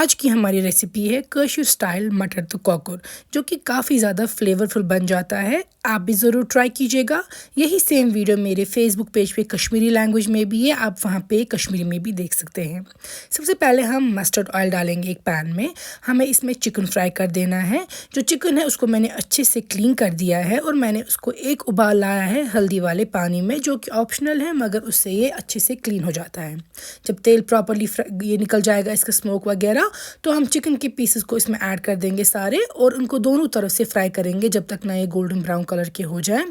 आज की हमारी रेसिपी है कश्मीर स्टाइल मटर तो कॉकर, जो कि काफ़ी ज़्यादा फ्लेवरफुल बन जाता है। आप भी ज़रूर ट्राई कीजिएगा। यही सेम वीडियो मेरे फेसबुक पेज पे कश्मीरी लैंग्वेज में भी है, आप वहाँ पे कश्मीरी में भी देख सकते हैं। सबसे पहले हम मस्टर्ड ऑयल डालेंगे एक पैन में। हमें इसमें चिकन फ्राई कर देना है। जो चिकन है उसको मैंने अच्छे से क्लीन कर दिया है और मैंने उसको एक उबाल लाया है हल्दी वाले पानी में, जो कि ऑप्शनल है, मगर उससे ये अच्छे से क्लीन हो जाता है। जब तेल प्रॉपरली ये निकल जाएगा, इसका स्मोक वगैरह, तो हम चिकन के पीसेस को इसमें ऐड कर देंगे सारे और उनको दोनों तरफ से फ्राई करेंगे जब तक ना ये गोल्डन ब्राउन कलर के हो जाए।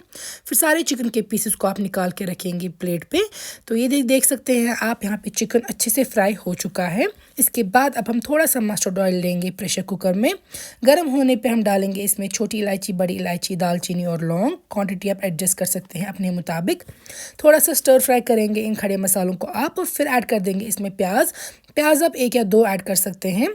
फिर सारे चिकन के पीसेस को आप निकाल के रखेंगे प्लेट पे। तो ये देख सकते हैं आप, यहाँ पे चिकन अच्छे से फ्राई हो चुका है। इसके बाद अब हम थोड़ा सा मस्टर्ड ऑयल लेंगे प्रेशर कुकर में। गर्म होने पे हम डालेंगे इसमें छोटी इलायची, बड़ी इलायची, दालचीनी और लौंग। क्वांटिटी आप एडजस्ट कर सकते हैं अपने मुताबिक। थोड़ा सा स्टर फ्राई करेंगे इन खड़े मसालों को आप, और फिर ऐड कर देंगे इसमें प्याज आप 1 या 2 ऐड कर सकते हैं।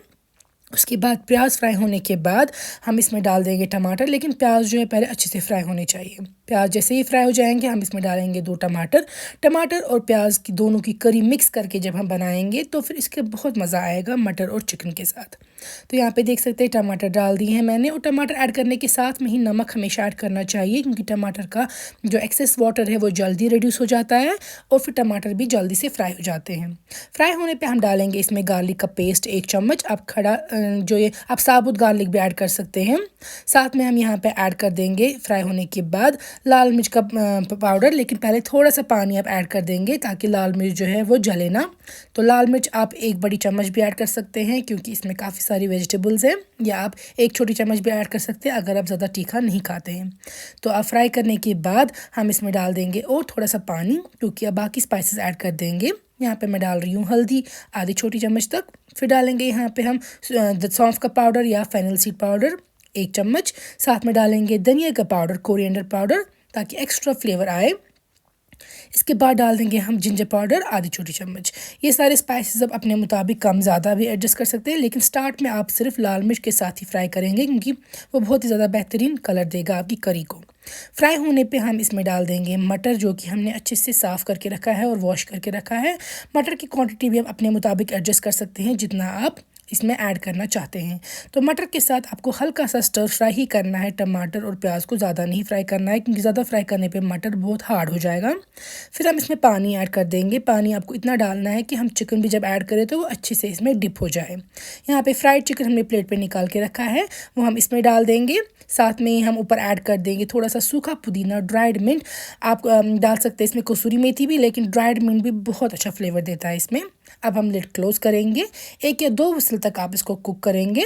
उसके बाद प्याज फ्राई होने के बाद हम इसमें डाल देंगे टमाटर, लेकिन प्याज जो है पहले अच्छे से फ्राई होने चाहिए। प्याज जैसे ही फ्राई हो जाएंगे हम इसमें डालेंगे 2 टमाटर और प्याज की दोनों की करी मिक्स करके जब हम बनाएंगे तो फिर इसके बहुत मज़ा आएगा मटर और चिकन के साथ। तो यहाँ पे देख सकते हैं टमाटर डाल दिए हैं मैंने, और टमाटर ऐड करने के साथ में ही नमक हमेशा ऐड करना चाहिए, क्योंकि टमाटर का जो एक्सेस वाटर है वो जल्दी रिड्यूस हो जाता है और फिर टमाटर भी जल्दी से फ्राई हो जाते हैं। फ्राई होने पर हम डालेंगे इसमें गार्लिक का पेस्ट 1 चम्मच। आप जो ये आप साबुत गार्लिक भी ऐड कर सकते हैं। साथ में हम यहाँ पे ऐड कर देंगे फ्राई होने के बाद लाल मिर्च का पाउडर, लेकिन पहले थोड़ा सा पानी आप ऐड कर देंगे ताकि लाल मिर्च जो है वो जले ना। तो लाल मिर्च आप 1 बड़ी चम्मच भी ऐड कर सकते हैं, क्योंकि इसमें काफ़ी सारी वेजिटेबल्स हैं, या आप 1 छोटी चम्मच भी ऐड कर सकते हैं अगर आप ज़्यादा तीखा नहीं खाते हैं। तो आप फ्राई करने के बाद हम इसमें डाल देंगे और थोड़ा सा पानी, क्योंकि अब बाकी स्पाइसेस ऐड कर देंगे। यहाँ पे मैं डाल रही हूँ हल्दी आधी छोटी चम्मच तक। फिर डालेंगे यहाँ पे हम सौंफ का पाउडर या फेनल सीड पाउडर 1 चम्मच। साथ में डालेंगे धनिया का पाउडर, कोरिएंडर पाउडर, ताकि एक्स्ट्रा फ्लेवर आए। इसके बाद डाल देंगे हम जिंजर पाउडर आधी छोटी चम्मच। ये सारे स्पाइसेस अब अपने मुताबिक कम ज़्यादा भी एडजस्ट कर सकते हैं, लेकिन स्टार्ट में आप सिर्फ लाल मिर्च के साथ ही फ्राई करेंगे, क्योंकि वो बहुत ही ज़्यादा बेहतरीन कलर देगा आपकी करी को। फ्राई होने पे हम इसमें डाल देंगे मटर, जो कि हमने अच्छे से साफ़ करके रखा है और वॉश करके रखा है। मटर की क्वांटिटी भी आप अपने मुताबिक एडजस्ट कर सकते हैं जितना आप इसमें ऐड करना चाहते हैं। तो मटर के साथ आपको हल्का सा स्टर फ्राई ही करना है। टमाटर और प्याज को ज़्यादा नहीं फ्राई करना है, क्योंकि ज़्यादा फ्राई करने पे मटर बहुत हार्ड हो जाएगा। फिर हम इसमें पानी ऐड कर देंगे। पानी आपको इतना डालना है कि हम चिकन भी जब ऐड करें तो वो अच्छे से इसमें डिप हो जाए। यहाँ पे फ्राइड चिकन हमने प्लेट पे निकाल के रखा है, वो हम इसमें डाल देंगे। साथ में ही हम ऊपर ऐड कर देंगे थोड़ा सा सूखा पुदीना, ड्राइड मिंट। आप डाल सकते हैं इसमें कसूरी मेथी भी, लेकिन ड्राइड मिंट भी बहुत अच्छा फ्लेवर देता है इसमें। अब हम लिड क्लोज करेंगे। 1 या 2 विसल तक आप इसको कुक करेंगे।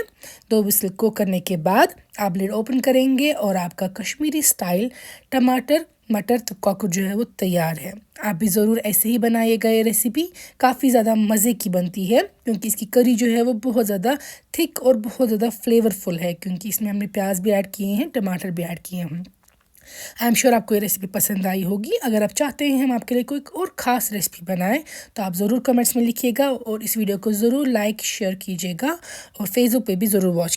2 विसल कुक करने के बाद आप लिड ओपन करेंगे और आपका कश्मीरी स्टाइल टमाटर मटर तो कॉकर जो है वो तैयार है। आप भी ज़रूर ऐसे ही बनाइएगा। ये रेसिपी काफ़ी ज़्यादा मज़े की बनती है, क्योंकि इसकी करी जो है वो बहुत ज़्यादा थिक और बहुत ज़्यादा फ्लेवरफुल है, क्योंकि इसमें हमने प्याज भी ऐड किए हैं, टमाटर भी ऐड किए हैं। आई एम श्योर आपको ये रेसिपी पसंद आई होगी। अगर आप चाहते हैं हम आपके लिए कोई और ख़ास रेसिपी बनाएं तो आप ज़रूर कमेंट्स में लिखिएगा, और इस वीडियो को ज़रूर लाइक शेयर कीजिएगा, और फेसबुक पे भी ज़रूर वॉच